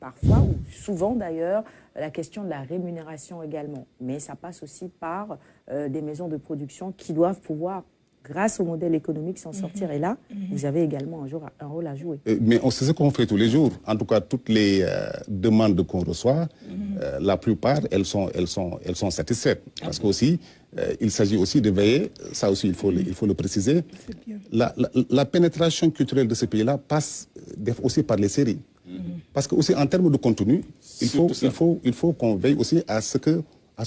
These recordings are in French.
Parfois, ou souvent d'ailleurs, la question de la rémunération également. Mais ça passe aussi par des maisons de production qui doivent pouvoir, grâce au modèle économique, s'en sortir. Et là, vous avez également un rôle à jouer. Mais c'est ce qu'on fait tous les jours. En tout cas, toutes les demandes qu'on reçoit, la plupart, elles sont satisfaites. Parce qu'aussi, il s'agit aussi de veiller, ça aussi il faut le préciser, la pénétration culturelle de ce pays-là passe aussi par les séries. Parce que aussi en termes de contenu, il faut qu'on veille aussi à ce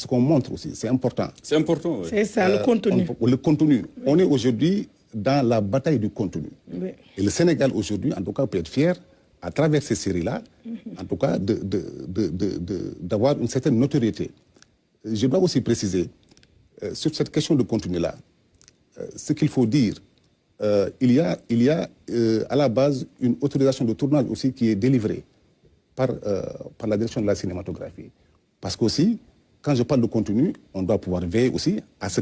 qu'on montre aussi. C'est important. C'est important, oui. C'est ça, le contenu. Le contenu. On est aujourd'hui dans la bataille du contenu. Oui. Et le Sénégal aujourd'hui, en tout cas, peut être fier, à travers ces séries-là, en tout cas, d'avoir une certaine notoriété. Je dois aussi préciser, sur cette question de contenu-là, ce qu'il faut dire, il y a à la base une autorisation de tournage aussi qui est délivrée par la direction de la cinématographie. Parce qu'aussi, quand je parle de contenu, on doit pouvoir veiller aussi à ce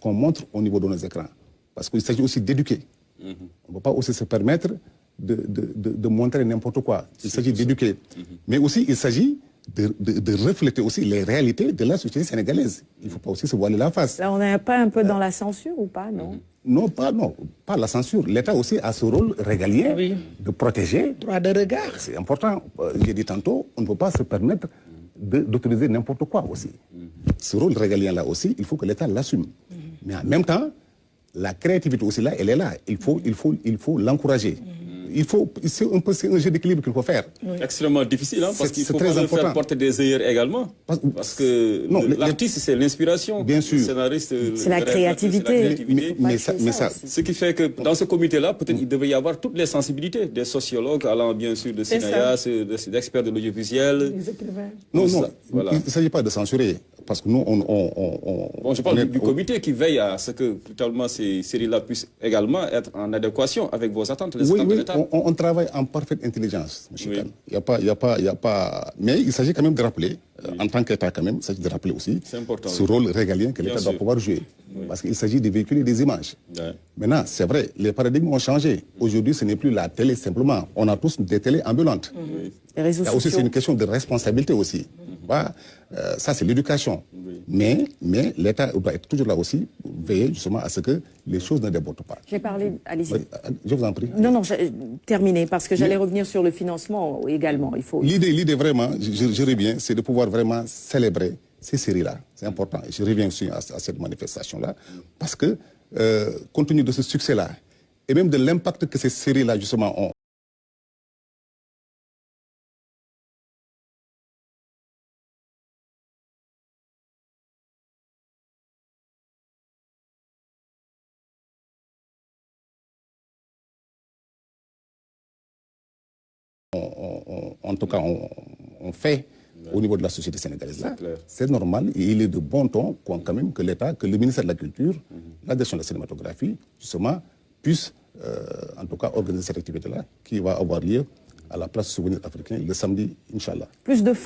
qu'on montre au niveau de nos écrans. Parce qu'il s'agit aussi d'éduquer. On ne peut pas aussi se permettre de montrer n'importe quoi. Il s'agit d'éduquer. Mais aussi, il s'agit de refléter aussi les réalités de la société sénégalaise. Il ne faut pas aussi se voiler la face. Là, on n'est pas un peu dans la censure ou pas, non? Non, pas la censure. L'État aussi a ce rôle régalien de protéger. Droit de regard. C'est important. J'ai dit tantôt, on ne peut pas se permettre d'autoriser n'importe quoi aussi. Ce rôle régalien-là aussi, il faut que l'État l'assume. Mais en même temps, la créativité aussi là, elle est là. Il faut l'encourager. C'est un jeu d'équilibre qu'il faut faire. Extrêmement difficile, hein, parce qu'il faut pas faire porter des œillères également. Parce que l'artiste, c'est l'inspiration. Bien sûr. C'est la créativité. Mais ça, ce qui fait que dans ce comité-là, peut-être il devait y avoir toutes les sensibilités, des sociologues allant bien sûr de cinéastes, d'experts de l'audiovisuel. Non, voilà. Il ne s'agit pas de censurer. Parce que nous, je parle du comité qui veille à ce que totalement ces séries-là puissent également être en adéquation avec vos attentes, les attentes de l'État. On travaille en parfaite intelligence, M. Kane. Il y a pas... Mais il s'agit quand même de rappeler, en tant qu'État quand même, il s'agit de rappeler aussi ce rôle régalien que l'État doit pouvoir jouer. Parce qu'il s'agit de véhiculer des images. Maintenant, c'est vrai, les paradigmes ont changé. Aujourd'hui, ce n'est plus la télé simplement. On a tous des télés ambulantes. Les réseaux sociaux. Aussi, c'est une question de responsabilité aussi. Ça, c'est l'éducation. Mais l'État doit être toujours là aussi, veiller justement à ce que les choses ne débordent pas. J'ai parlé, allez-y. Je vous en prie. Non, terminé, parce que j'allais revenir sur le financement également. L'idée vraiment, je reviens, c'est de pouvoir vraiment célébrer ces séries-là. C'est important. Et je reviens aussi à cette manifestation-là, parce que, compte tenu de ce succès-là, et même de l'impact que ces séries-là, justement, ont, en tout cas, on fait au niveau de la société sénégalaise. C'est normal et il est de bon ton quand même que l'État, que le ministère de la Culture, la direction de la cinématographie, justement, puisse en tout cas organiser cette activité-là qui va avoir lieu à la place Souvenir africain le samedi, Inch'Allah. Plus de fonds